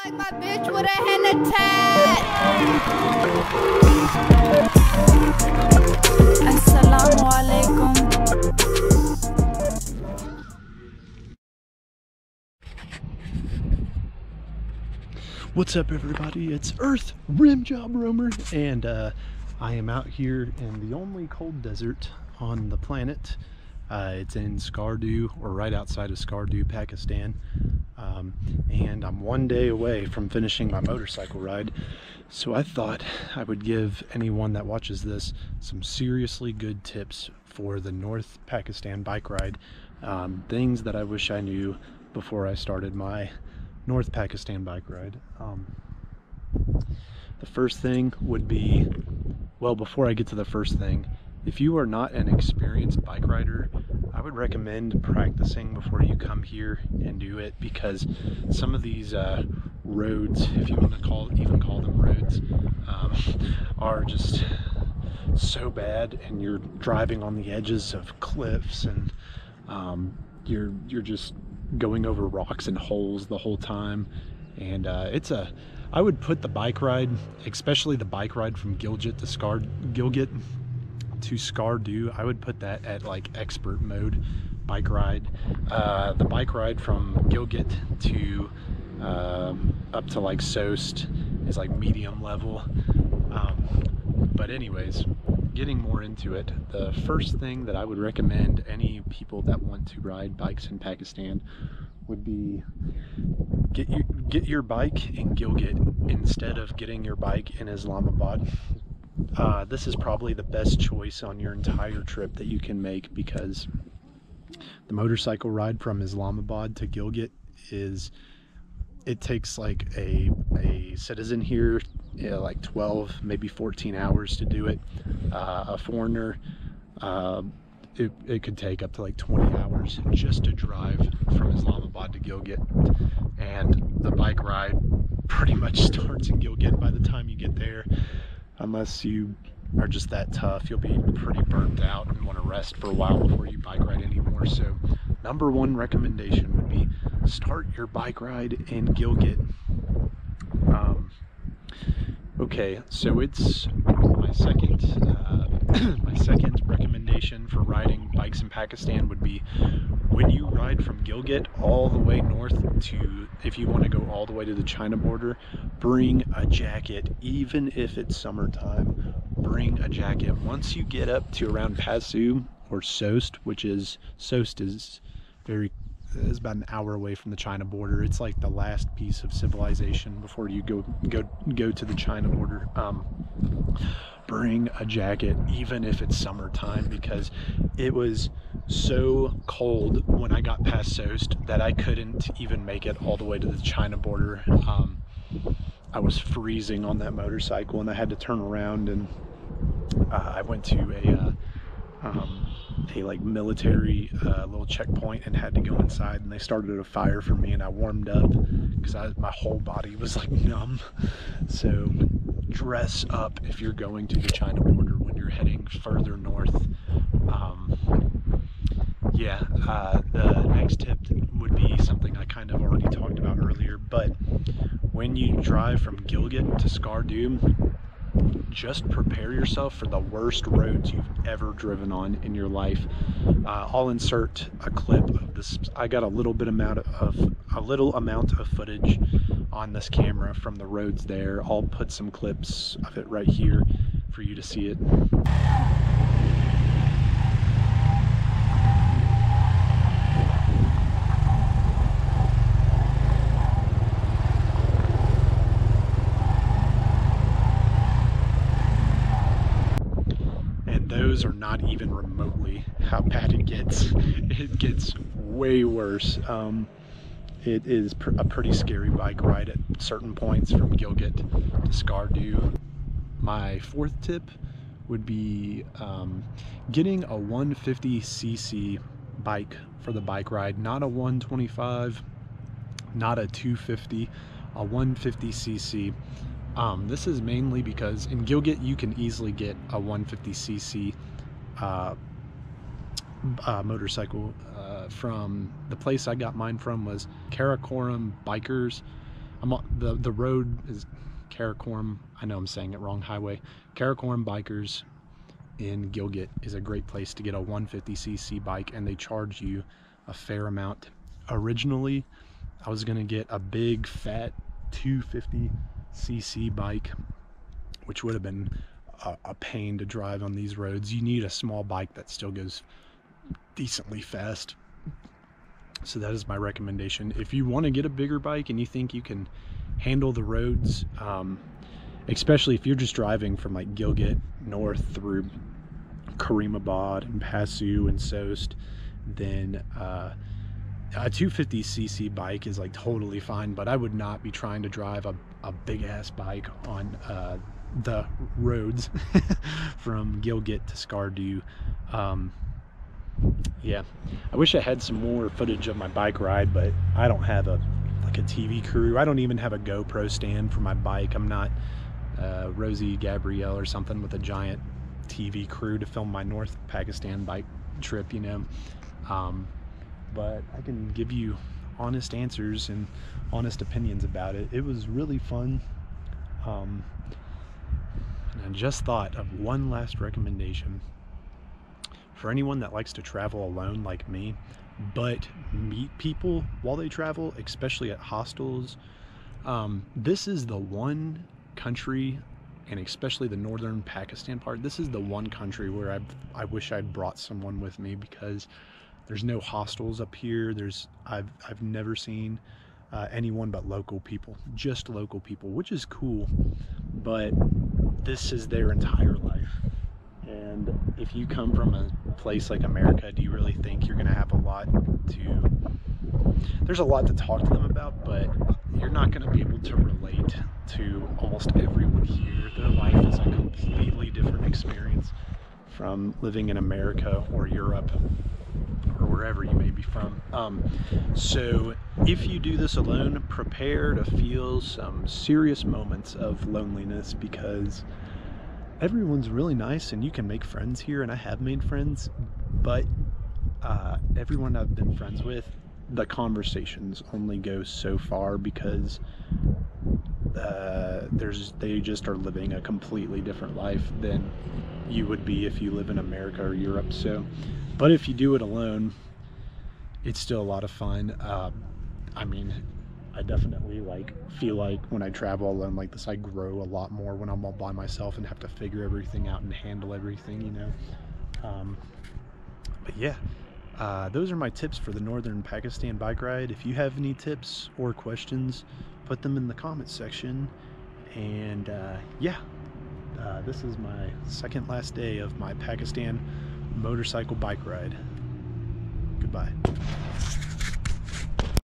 Like my bitch with a henna tat. Assalamu alaikum. What's up, everybody? It's Earth Rim Job Roamer, and I am out here in the only cold desert on the planet. It's in Skardu, or right outside of Skardu, Pakistan. And I'm one day away from finishing my motorcycle ride, so I thought I would give anyone that watches this some seriously good tips for the North Pakistan bike ride. Things that I wish I knew before I started my North Pakistan bike ride. The first thing would be, well, before I get to the first thing, if you are not an experienced bike rider, I would recommend practicing before you come here and do it, because some of these roads, if you want to even call them roads, are just so bad, and you're driving on the edges of cliffs, and you're just going over rocks and holes the whole time. And I would put the bike ride, especially the bike ride from Gilgit to Skardu, I would put that at like expert mode bike ride. The bike ride from Gilgit to up to like Soest is like medium level. But anyways, getting more into it, the first thing that I would recommend any people that want to ride bikes in Pakistan would be get your bike in Gilgit instead of getting your bike in Islamabad. This is probably the best choice on your entire trip that you can make, because the motorcycle ride from Islamabad to Gilgit it takes like a citizen here like 12, maybe 14 hours to do it. A foreigner, it could take up to like 20 hours just to drive from Islamabad to Gilgit. And the bike ride pretty much starts in Gilgit by the time you get there. Unless you are just that tough, you'll be pretty burnt out and want to rest for a while before you bike ride anymore. So number one recommendation would be start your bike ride in Gilgit. Okay, so it's my second my second recommendation for riding bikes in Pakistan would be, when you ride from Gilgit all the way north to, if you want to go all the way to the China border, bring a jacket. Even if it's summertime, bring a jacket. Once you get up to around Pasu or Soest, Soest is about an hour away from the China border. It's like the last piece of civilization before you go to the China border. Bring a jacket, even if it's summertime, because it was so cold when I got past Soest that I couldn't even make it all the way to the China border. I was freezing on that motorcycle, and I had to turn around, and I went to a like military little checkpoint and had to go inside, and they started a fire for me, and I warmed up because my whole body was like numb. So dress up if you're going to the China border when you're heading further north. The next tip would be something I kind of already talked about earlier, but when you drive from Gilgit to Skardu, just prepare yourself for the worst roads you've ever driven on in your life. I'll insert a clip of this. I got a little amount of footage on this camera from the roads there. I'll put some clips of it right here for you to see it. Those are not even remotely how bad it gets. It gets way worse. It is a pretty scary bike ride at certain points from Gilgit to Skardu. My fourth tip would be getting a 150cc bike for the bike ride, not a 125, not a 250, a 150cc. This is mainly because in Gilgit you can easily get a 150cc motorcycle. From the place I got mine from was Karakoram Bikers. The road is Karakoram, I know I'm saying it wrong, highway. Karakoram Bikers in Gilgit is a great place to get a 150cc bike, and they charge you a fair amount. Originally, I was gonna get a big fat 250cc bike, which would have been a pain to drive on these roads. You need a small bike that still goes decently fast. So that is my recommendation. If you want to get a bigger bike and you think you can handle the roads, especially if you're just driving from like Gilgit north through Islamabad and Passu and Soest, then a 250cc bike is like totally fine, but I would not be trying to drive a big ass bike on the roads from Gilgit to Skardu. Yeah, I wish I had some more footage of my bike ride, but I don't have a TV crew. I don't even have a GoPro stand for my bike. I'm not Rosie Gabrielle or something with a giant TV crew to film my North Pakistan bike trip, you know. But I can give you honest answers and honest opinions about it. It was really fun. And I just thought of one last recommendation. For anyone that likes to travel alone like me, but meet people while they travel, especially at hostels, this is the one country, and especially the northern Pakistan part, this is the one country where I wish I'd brought someone with me, because there's no hostels up here. I've never seen anyone but local people, just local people, which is cool, but this is their entire life. And if you come from a place like America, do you really think you're gonna have there's a lot to talk to them about, but you're not gonna be able to relate to almost everyone here. Their life is a completely different experience from living in America or Europe or wherever you may be from. So if you do this alone, prepare to feel some serious moments of loneliness, because everyone's really nice and you can make friends here, and I have made friends, but everyone I've been friends with, the conversations only go so far, because they just are living a completely different life than you would be if you live in America or Europe. So, but if you do it alone, it's still a lot of fun. I mean, I definitely feel like when I travel alone like this, I grow a lot more when I'm all by myself and have to figure everything out and handle everything, you know. But yeah, those are my tips for the northern Pakistan bike ride. If you have any tips or questions, put them in the comments section. And yeah, this is my second last day of my Pakistan motorcycle bike ride. Goodbye.